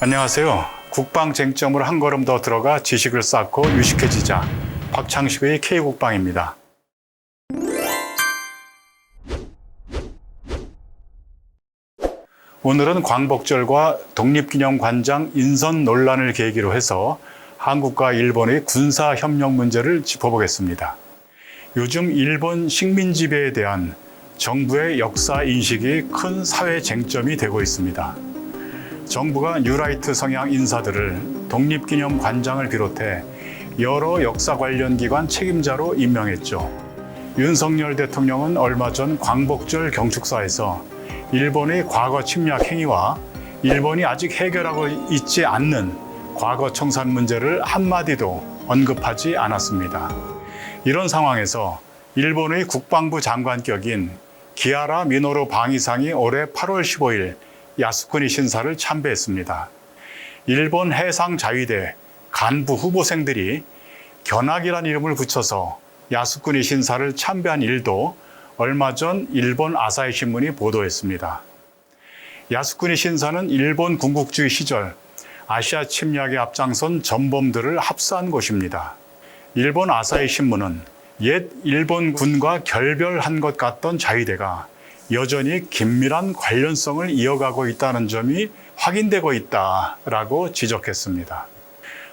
안녕하세요. 국방 쟁점으로 한 걸음 더 들어가 지식을 쌓고 유식해지자. 박창식의 K국방입니다. 오늘은 광복절과 독립기념관장 인선 논란을 계기로 해서 한국과 일본의 군사협력 문제를 짚어보겠습니다. 요즘 일본 식민지배에 대한 정부의 역사 인식이 큰 사회 쟁점이 되고 있습니다. 정부가 뉴라이트 성향 인사들을 독립기념관장을 비롯해 여러 역사 관련 기관 책임자로 임명했죠. 윤석열 대통령은 얼마 전 광복절 경축사에서 일본의 과거 침략 행위와 일본이 아직 해결하고 있지 않는 과거 청산 문제를 한마디도 언급하지 않았습니다. 이런 상황에서 일본의 국방부 장관격인 기하라 미노루 방위상이 올해 8월 15일 야스쿠니 신사를 참배했습니다. 일본 해상자위대 간부 후보생들이 견학이란 이름을 붙여서 야스쿠니 신사를 참배한 일도 얼마 전 일본 아사히 신문이 보도했습니다. 야스쿠니 신사는 일본 군국주의 시절 아시아 침략에 앞장선 전범들을 합사한 곳입니다. 일본 아사히 신문은 옛 일본 군과 결별한 것 같던 자위대가 여전히 긴밀한 관련성을 이어가고 있다는 점이 확인되고 있다라고 지적했습니다.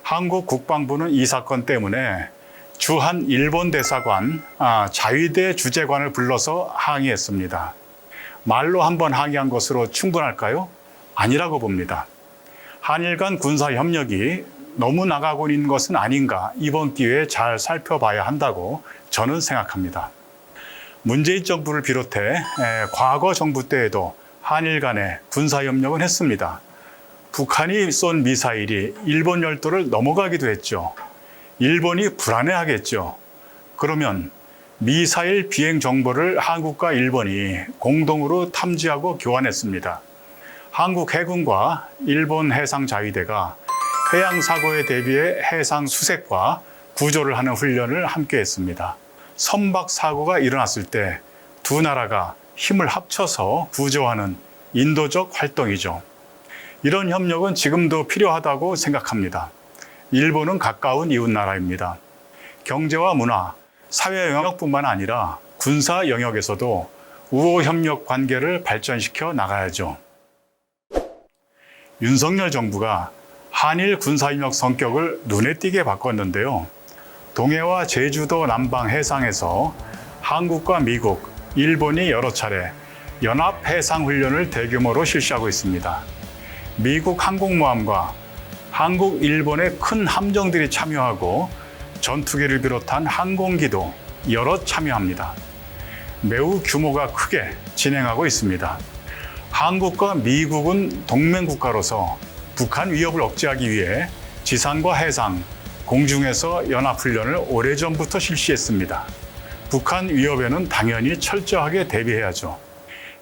한국 국방부는 이 사건 때문에 주한 일본 대사관, 자위대 주재관을 불러서 항의했습니다. 말로 한번 항의한 것으로 충분할까요? 아니라고 봅니다. 한일 간 군사 협력이 너무 나가고 있는 것은 아닌가 이번 기회에 잘 살펴봐야 한다고 저는 생각합니다. 문재인 정부를 비롯해 과거 정부 때에도 한일 간의 군사협력은 했습니다. 북한이 쏜 미사일이 일본 열도를 넘어가기도 했죠. 일본이 불안해하겠죠. 그러면 미사일 비행 정보를 한국과 일본이 공동으로 탐지하고 교환했습니다. 한국 해군과 일본 해상자위대가 해양사고에 대비해 해상 수색과 구조를 하는 훈련을 함께 했습니다. 선박 사고가 일어났을 때 두 나라가 힘을 합쳐서 구조하는 인도적 활동이죠. 이런 협력은 지금도 필요하다고 생각합니다. 일본은 가까운 이웃 나라입니다. 경제와 문화, 사회 영역뿐만 아니라 군사 영역에서도 우호 협력 관계를 발전시켜 나가야죠. 윤석열 정부가 한일 군사협력 성격을 눈에 띄게 바꿨는데요. 동해와 제주도 남방 해상에서 한국과 미국, 일본이 여러 차례 연합 해상 훈련을 대규모로 실시하고 있습니다. 미국 항공모함과 한국, 일본의 큰 함정들이 참여하고 전투기를 비롯한 항공기도 여러 참여합니다. 매우 규모가 크게 진행하고 있습니다. 한국과 미국은 동맹국가로서 북한 위협을 억제하기 위해 지상과 해상, 공중에서 연합훈련을 오래전부터 실시했습니다. 북한 위협에는 당연히 철저하게 대비해야죠.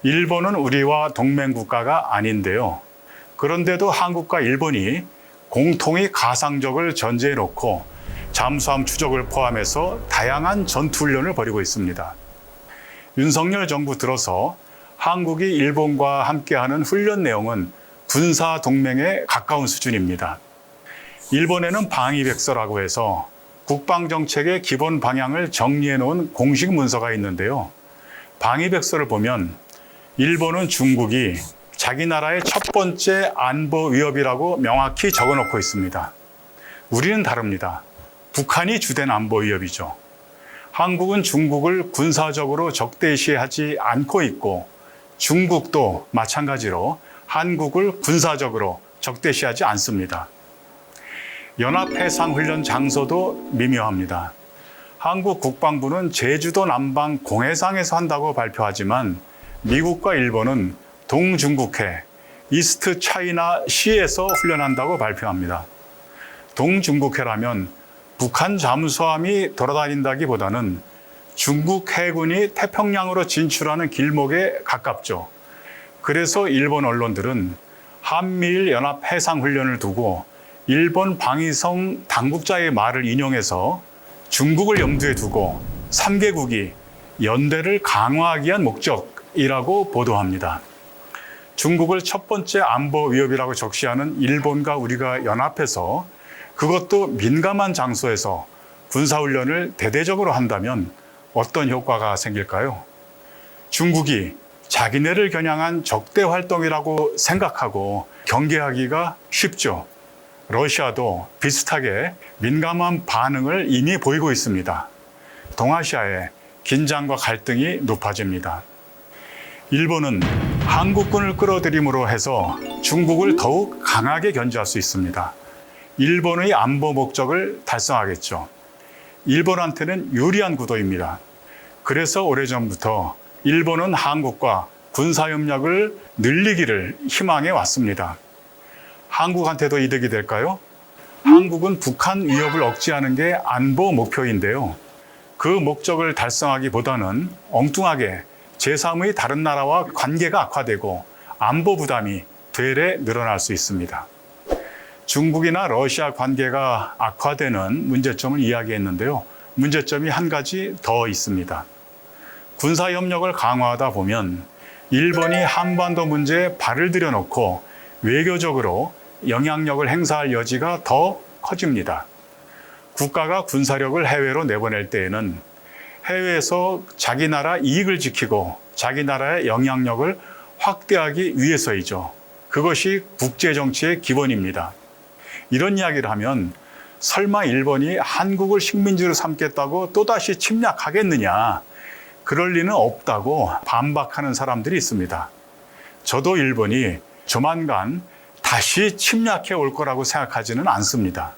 일본은 우리와 동맹국가가 아닌데요. 그런데도 한국과 일본이 공통의 가상적을 전제해 놓고 잠수함 추적을 포함해서 다양한 전투훈련을 벌이고 있습니다. 윤석열 정부 들어서 한국이 일본과 함께하는 훈련 내용은 군사 동맹에 가까운 수준입니다. 일본에는 방위백서라고 해서 국방정책의 기본 방향을 정리해 놓은 공식 문서가 있는데요. 방위백서를 보면 일본은 중국이 자기 나라의 첫 번째 안보 위협이라고 명확히 적어 놓고 있습니다. 우리는 다릅니다. 북한이 주된 안보 위협이죠. 한국은 중국을 군사적으로 적대시하지 않고 있고 중국도 마찬가지로 한국을 군사적으로 적대시하지 않습니다. 연합해상훈련 장소도 미묘합니다. 한국 국방부는 제주도 남방 공해상에서 한다고 발표하지만 미국과 일본은 동중국해, 이스트 차이나 시에서 훈련한다고 발표합니다. 동중국해라면 북한 잠수함이 돌아다닌다기보다는 중국 해군이 태평양으로 진출하는 길목에 가깝죠. 그래서 일본 언론들은 한미일 연합 해상 훈련을 두고 일본 방위성 당국자의 말을 인용해서 중국을 염두에 두고 3개국이 연대를 강화하기 위한 목적이라고 보도합니다. 중국을 첫 번째 안보 위협이라고 적시하는 일본과 우리가 연합해서 그것도 민감한 장소에서 군사훈련을 대대적으로 한다면 어떤 효과가 생길까요? 중국이 자기네를 겨냥한 적대 활동이라고 생각하고 경계하기가 쉽죠. 러시아도 비슷하게 민감한 반응을 이미 보이고 있습니다. 동아시아의 긴장과 갈등이 높아집니다. 일본은 한국군을 끌어들임으로 해서 중국을 더욱 강하게 견제할 수 있습니다. 일본의 안보 목적을 달성하겠죠. 일본한테는 유리한 구도입니다. 그래서 오래전부터 일본은 한국과 군사협력을 늘리기를 희망해 왔습니다. 한국한테도 이득이 될까요? 한국은 북한 위협을 억제하는 게 안보 목표인데요. 그 목적을 달성하기보다는 엉뚱하게 제3의 다른 나라와 관계가 악화되고 안보 부담이 되레 늘어날 수 있습니다. 중국이나 러시아 관계가 악화되는 문제점을 이야기했는데요. 문제점이 한 가지 더 있습니다. 군사협력을 강화하다 보면 일본이 한반도 문제에 발을 들여놓고 외교적으로 영향력을 행사할 여지가 더 커집니다. 국가가 군사력을 해외로 내보낼 때에는 해외에서 자기 나라 이익을 지키고 자기 나라의 영향력을 확대하기 위해서이죠. 그것이 국제정치의 기본입니다. 이런 이야기를 하면 설마 일본이 한국을 식민지로 삼겠다고 또다시 침략하겠느냐? 그럴 리는 없다고 반박하는 사람들이 있습니다. 저도 일본이 조만간 다시 침략해 올 거라고 생각하지는 않습니다.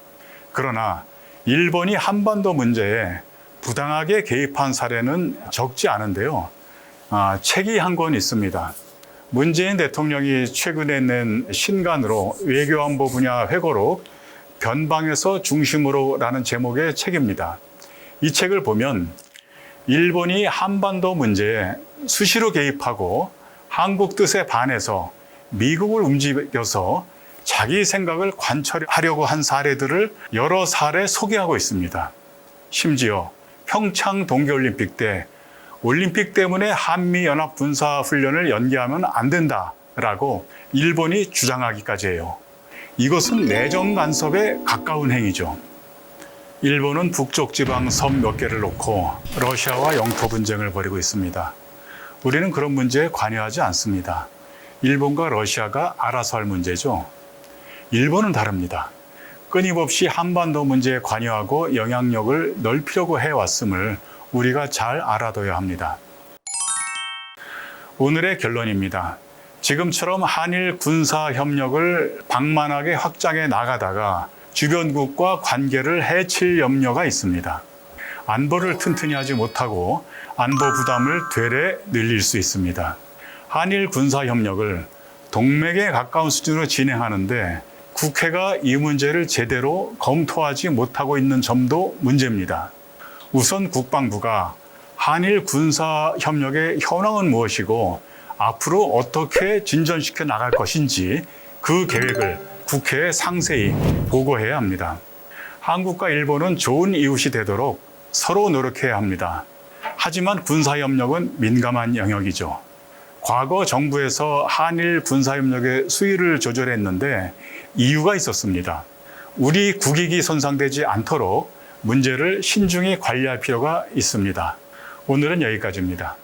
그러나 일본이 한반도 문제에 부당하게 개입한 사례는 적지 않은데요. 책이 한 권 있습니다. 문재인 대통령이 최근에 낸 신간으로 외교안보 분야 회고록 변방에서 중심으로라는 제목의 책입니다. 이 책을 보면 일본이 한반도 문제에 수시로 개입하고 한국 뜻에 반해서 미국을 움직여서 자기 생각을 관철하려고 한 사례들을 여러 사례 소개하고 있습니다. 심지어 평창 동계올림픽 때 올림픽 때문에 한미연합 군사훈련을 연기하면 안 된다라고 일본이 주장하기까지 해요. 이것은 내정 간섭에 가까운 행위죠. 일본은 북쪽 지방 섬 몇 개를 놓고 러시아와 영토 분쟁을 벌이고 있습니다. 우리는 그런 문제에 관여하지 않습니다. 일본과 러시아가 알아서 할 문제죠. 일본은 다릅니다. 끊임없이 한반도 문제에 관여하고 영향력을 넓히려고 해왔음을 우리가 잘 알아둬야 합니다. 오늘의 결론입니다. 지금처럼 한일 군사 협력을 방만하게 확장해 나가다가 주변국과 관계를 해칠 염려가 있습니다. 안보를 튼튼히 하지 못하고 안보 부담을 되레 늘릴 수 있습니다. 한일 군사 협력을 동맹에 가까운 수준으로 진행하는데 국회가 이 문제를 제대로 검토하지 못하고 있는 점도 문제입니다. 우선 국방부가 한일 군사 협력의 현황은 무엇이고 앞으로 어떻게 진전시켜 나갈 것인지 그 계획을 국회에 상세히 보고해야 합니다. 한국과 일본은 좋은 이웃이 되도록 서로 노력해야 합니다. 하지만 군사협력은 민감한 영역이죠. 과거 정부에서 한일 군사협력의 수위를 조절했는데 이유가 있었습니다. 우리 국익이 손상되지 않도록 문제를 신중히 관리할 필요가 있습니다. 오늘은 여기까지입니다.